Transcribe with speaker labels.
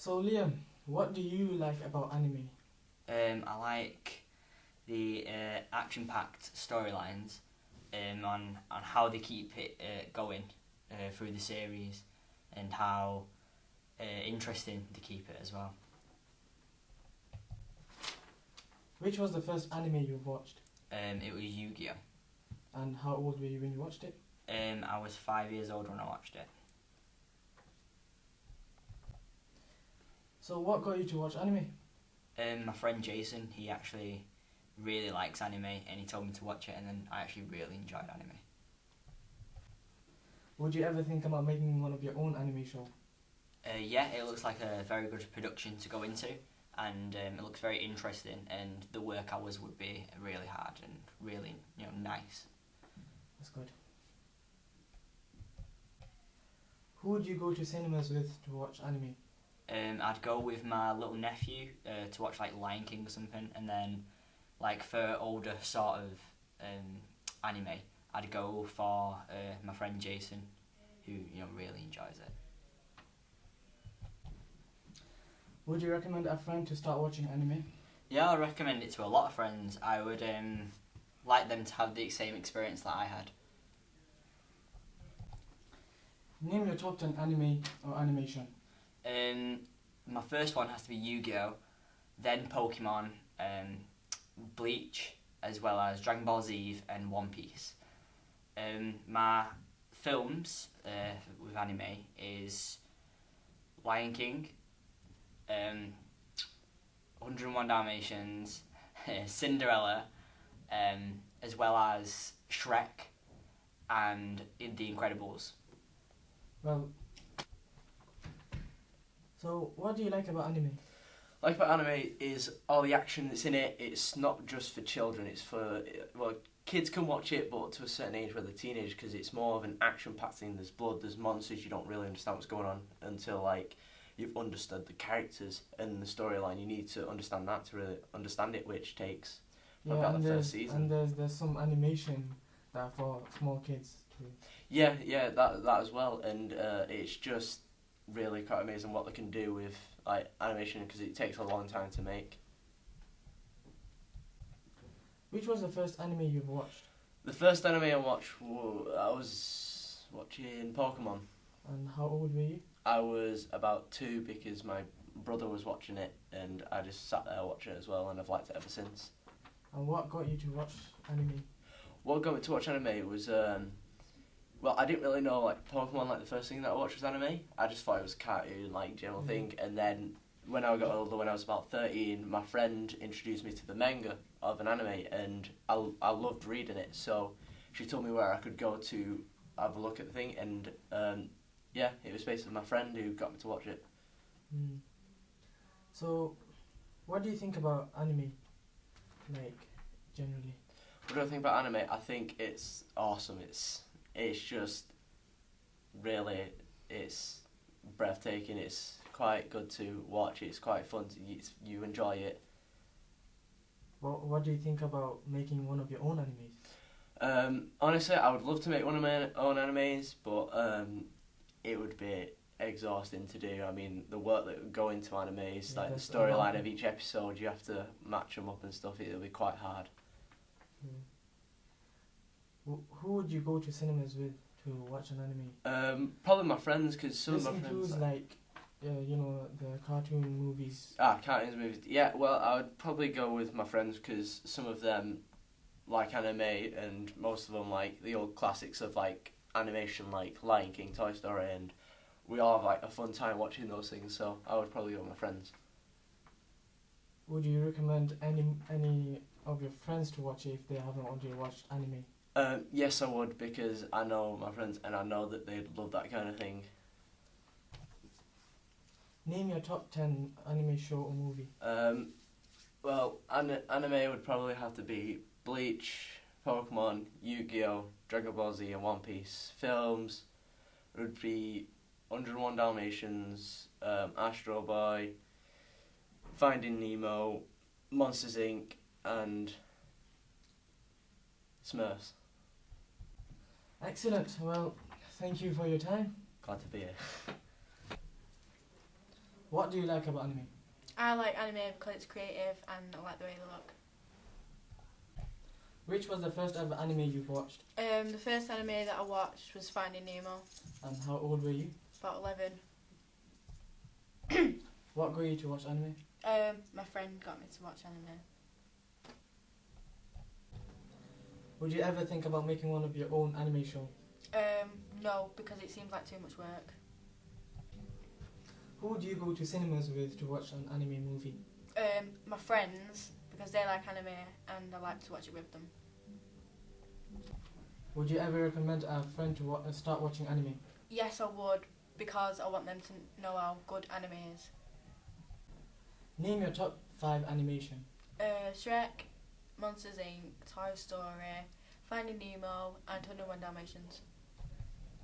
Speaker 1: So Liam, what do you like about anime?
Speaker 2: I like the action-packed storylines on how they keep it going through the series and how interesting they keep it as well.
Speaker 1: Which was the first anime you watched?
Speaker 2: It was Yu-Gi-Oh!
Speaker 1: And how old were you when you watched it?
Speaker 2: I was 5 years old when I watched it.
Speaker 1: So what got you to watch anime?
Speaker 2: My friend Jason, he actually really likes anime and he told me to watch it, and then I actually really enjoyed anime.
Speaker 1: Would you ever think about making one of your own anime show?
Speaker 2: Yeah, it looks like a very good production to go into, and it looks very interesting, and the work hours would be really hard and really, nice.
Speaker 1: That's good. Who would you go to cinemas with to watch anime?
Speaker 2: I'd go with my little nephew to watch like Lion King or something, and then like for older sort of anime, I'd go for my friend Jason, who really enjoys it.
Speaker 1: Would you recommend a friend to start watching anime?
Speaker 2: Yeah, I recommend it to a lot of friends. I would like them to have the same experience that I had.
Speaker 1: Name your top 10 anime or animation.
Speaker 2: My first one has to be Yu-Gi-Oh!, then Pokemon, Bleach, as well as Dragon Ball Z and One Piece. My films with anime is Lion King, 101 Dalmatians, Cinderella, as well as Shrek and The Incredibles.
Speaker 1: Well, so what do you like about anime?
Speaker 3: Like about anime is all the action that's in it. It's not just for children. It's for, well, kids can watch it, but to a certain age where they're teenage, because it's more of an action-packed thing. There's blood, there's monsters. You don't really understand what's going on until like you've understood the characters and the storyline. You need to understand that to really understand it, which takes about the first season.
Speaker 1: And there's some animation that for small kids too.
Speaker 3: Yeah, that as well, and it's just really quite amazing what they can do with like animation, because it takes a long time to make.
Speaker 1: Which was the first anime you've watched?
Speaker 3: The first anime I watched, I was watching Pokemon.
Speaker 1: And how old were you?
Speaker 3: I was about 2 because my brother was watching it, and I just sat there watching it as well, and I've liked it ever since.
Speaker 1: And what got you to watch anime?
Speaker 3: What got me to watch anime was, well, I didn't really know like Pokemon, like the first thing that I watched was anime. I just thought it was a cartoon, like general thing, and then when I got older, when I was about 13, my friend introduced me to the manga of an anime, and I loved reading it, so she told me where I could go to have a look at the thing, and yeah, it was basically my friend who got me to watch it.
Speaker 1: So, what do you think about anime, like, generally?
Speaker 3: What do I think about anime? I think it's awesome. It's just really, it's breathtaking. It's quite good to watch. It's quite fun. You enjoy it.
Speaker 1: What do you think about making one of your own animes?
Speaker 3: Honestly, I would love to make one of my own animes, but it would be exhausting to do. I mean, the work that would go into animes, like the storyline of each episode, you have to match them up and stuff. It'll be quite hard.
Speaker 1: Who would you go to cinemas with to watch an anime?
Speaker 3: Probably my friends, because some of my friends...
Speaker 1: This includes the cartoon movies.
Speaker 3: Cartoons movies. Yeah, well, I would probably go with my friends, because some of them like anime, and most of them like the old classics of like animation, like Lion King, Toy Story, and we all have like a fun time watching those things, so I would probably go with my friends.
Speaker 1: Would you recommend any of your friends to watch it if they haven't already watched anime?
Speaker 3: Yes, I would, because I know my friends and I know that they'd love that kind of thing.
Speaker 1: Name your top 10 anime show or movie.
Speaker 3: Well, anime would probably have to be Bleach, Pokemon, Yu-Gi-Oh!, Dragon Ball Z and One Piece. Films would be 101 Dalmatians, Astro Boy, Finding Nemo, Monsters Inc. and Smurfs.
Speaker 1: Excellent. Well, thank you for your time.
Speaker 3: Glad to be here.
Speaker 1: What What do you like about anime?
Speaker 4: I like anime because it's creative and I like the way they look.
Speaker 1: Which was the first ever anime you've watched?
Speaker 4: The first anime that I watched was Finding Nemo,
Speaker 1: And how old were you?
Speaker 4: about 11.
Speaker 1: What got you to watch anime?
Speaker 4: My friend got me to watch anime.
Speaker 1: Would you ever think about making one of your own anime show?
Speaker 4: No, because it seems like too much work.
Speaker 1: Who do you go to cinemas with to watch an anime movie?
Speaker 4: My friends, because they like anime and I like to watch it with them.
Speaker 1: Would you ever recommend a friend to start watching anime?
Speaker 4: Yes, I would, because I want them to know how good anime is.
Speaker 1: Name your top 5 animation.
Speaker 4: Shrek, Monsters Inc., Toy Story, Finding Nemo, and 101 Dalmatians.